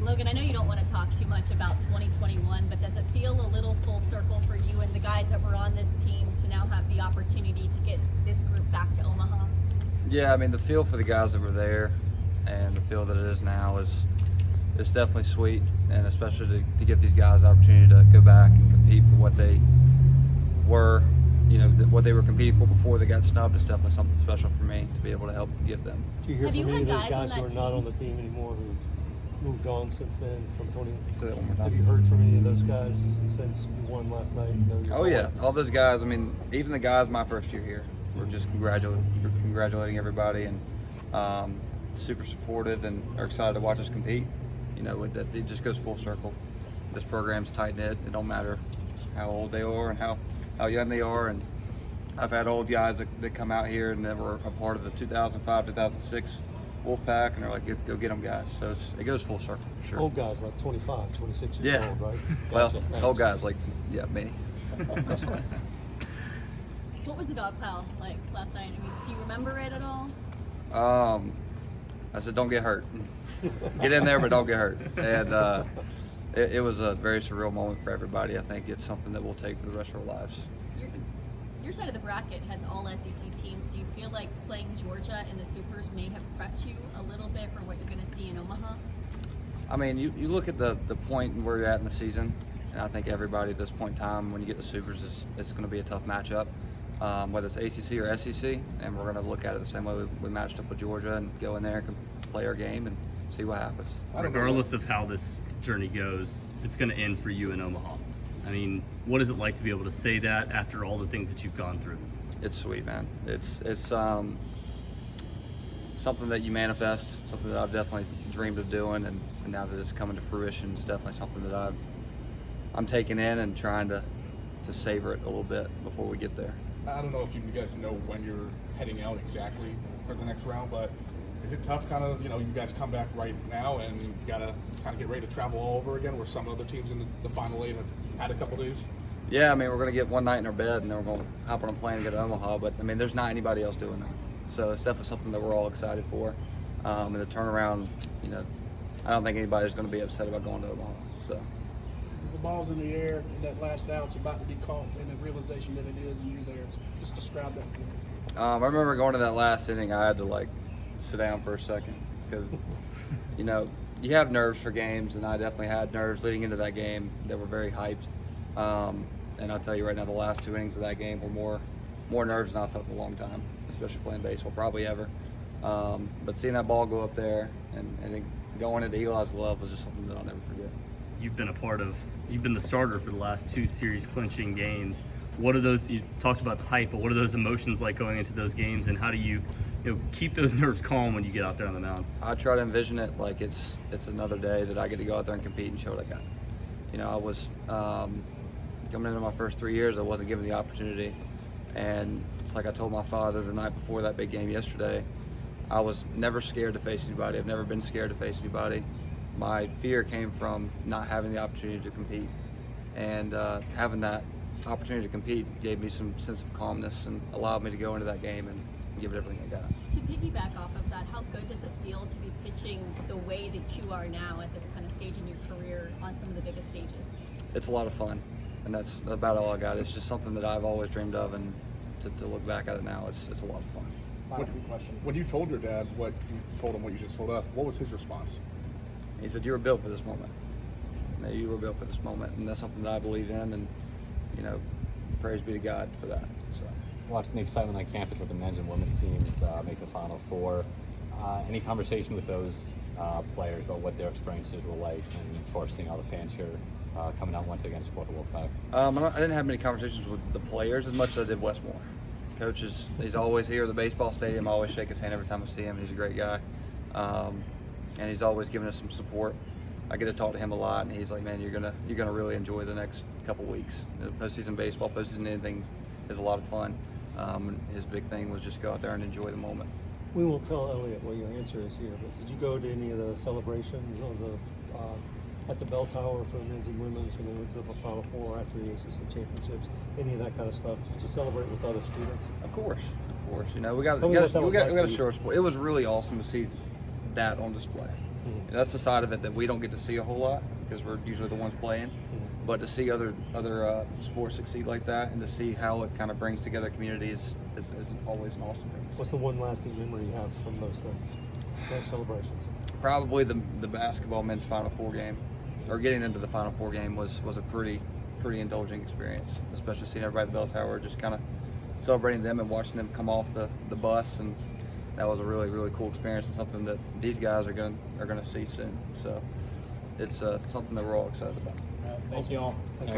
Logan, I know you don't want to talk too much about 2021, but does it feel a little full circle for you and the guys that were on this team to now have the opportunity to get this group back to Omaha? Yeah, I mean, the feel for the guys that were there and the feel that it is now is definitely sweet, and especially to give these guys the opportunity to go back and compete for what they were, what they were competing for before they got snubbed is definitely something special for me to be able to help give them. Do you hear from any of those guys who are team? not on the team anymore who moved on since then from 20? Say that one more time. Have you heard from any of those guys since you won last night? Oh yeah, all those guys. I mean, even the guys my first year here were just congratulating everybody and super supportive and are excited to watch us compete. It just goes full circle. This program's tight knit. It don't matter how old they are and how young they are. And I've had old guys that come out here and that were a part of the 2005, 2006 Wolfpack, and they're like, go get them, guys. So it goes full circle for sure. Old guys like 25, 26 years old, right? Well, Gotcha. old guys like, yeah, me. What was the dog pile like last night? I mean, do you remember it at all? I said, don't get hurt. Get in there, but don't get hurt. And it was a very surreal moment for everybody. I think it's something that we'll take for the rest of our lives. Your side of the bracket has all SEC teams. Do you feel like playing Georgia in the Supers may have prepped you a little bit for what you're going to see in Omaha? I mean, you look at the point where you're at in the season, and I think everybody at this point in time, when you get to Supers, it's going to be a tough matchup, whether it's ACC or SEC, and we're going to look at it the same way we matched up with Georgia and go in there and play our game and see what happens. Regardless of how this journey goes, it's going to end for you in Omaha. I mean, what is it like to be able to say that after all the things that you've gone through? It's sweet, man. It's something that you manifest, something that I've definitely dreamed of doing, and now that it's coming to fruition, it's definitely something that I'm taking in and trying to savor it a little bit before we get there. I don't know if you guys know when you're heading out exactly for the next round, but is it tough kind of, you guys come back right now and you got to kind of get ready to travel all over again where some other teams in the Final Eight have had a couple days? Yeah, I mean, we're going to get one night in our bed and then we're going to hop on a plane and get to Omaha, but I mean, there's not anybody else doing that. So it's definitely something that we're all excited for. And the turnaround, I don't think anybody's going to be upset about going to Omaha. So the ball's in the air and that last out's about to be caught and the realization that it is and you're there. Just describe that for me. I remember going to that last inning, I had to sit down for a second because, you have nerves for games, and I definitely had nerves leading into that game that were very hyped. And I'll tell you right now, the last two innings of that game were more nerves than I've felt in a long time, especially playing baseball, probably ever. But seeing that ball go up there and going into Eli's glove was just something that I'll never forget. You've been the starter for the last two series clinching games. What are those, you talked about the hype, but what are those emotions like going into those games, and how do you keep those nerves calm when you get out there on the mound? I try to envision it like it's another day that I get to go out there and compete and show what I got. I was coming into my first 3 years, I wasn't given the opportunity, and it's like I told my father the night before that big game yesterday, I was never scared to face anybody. I've never been scared to face anybody. My fear came from not having the opportunity to compete, and having that opportunity to compete gave me some sense of calmness and allowed me to go into that game and give it everything I got. To piggyback off of that, how good does it feel to be pitching the way that you are now at this kind of stage in your career on some of the biggest stages? It's a lot of fun, and that's about all I got. It's just something that I've always dreamed of, and to look back at it now, it's a lot of fun. When you told your dad what you told him, what you just told us, what was his response? He said, "You were built for this moment. You were built for this moment," and that's something that I believe in, and praise be to God for that. So. Watching the excitement on campus with the men's and women's teams make the Final Four, any conversation with those players about what their experiences were like, and of course seeing all the fans here coming out once again to support the Wolfpack? I didn't have many conversations with the players as much as I did Westmore. Coach he's always here at the baseball stadium. I always shake his hand every time I see him. He's a great guy, and he's always giving us some support. I get to talk to him a lot, and he's like, "Man, you're gonna really enjoy the next couple weeks. Postseason baseball, postseason anything is a lot of fun." And his big thing was just go out there and enjoy the moment. We won't tell Elliot what your answer is here, but did you go to any of the celebrations of at the bell tower for the men's and women's when they went to the Final Four after the ACC championships? Any of that kind of stuff? Did you celebrate with other students? Of course. We got Tell me what that was like a for you. short sport. It was really awesome to see that on display. And that's the side of it that we don't get to see a whole lot because we're usually the ones playing. But to see other sports succeed like that and to see how it kind of brings together communities is always an awesome thing. What's the one lasting memory you have from those things, those celebrations? Probably the basketball men's Final Four game, or getting into the Final Four game was a pretty indulging experience, especially seeing everybody at the bell tower, just kind of celebrating them and watching them come off the bus, and that was a really cool experience and something that these guys are gonna see soon. So it's something that we're all excited about. Thank you all. Thanks a lot.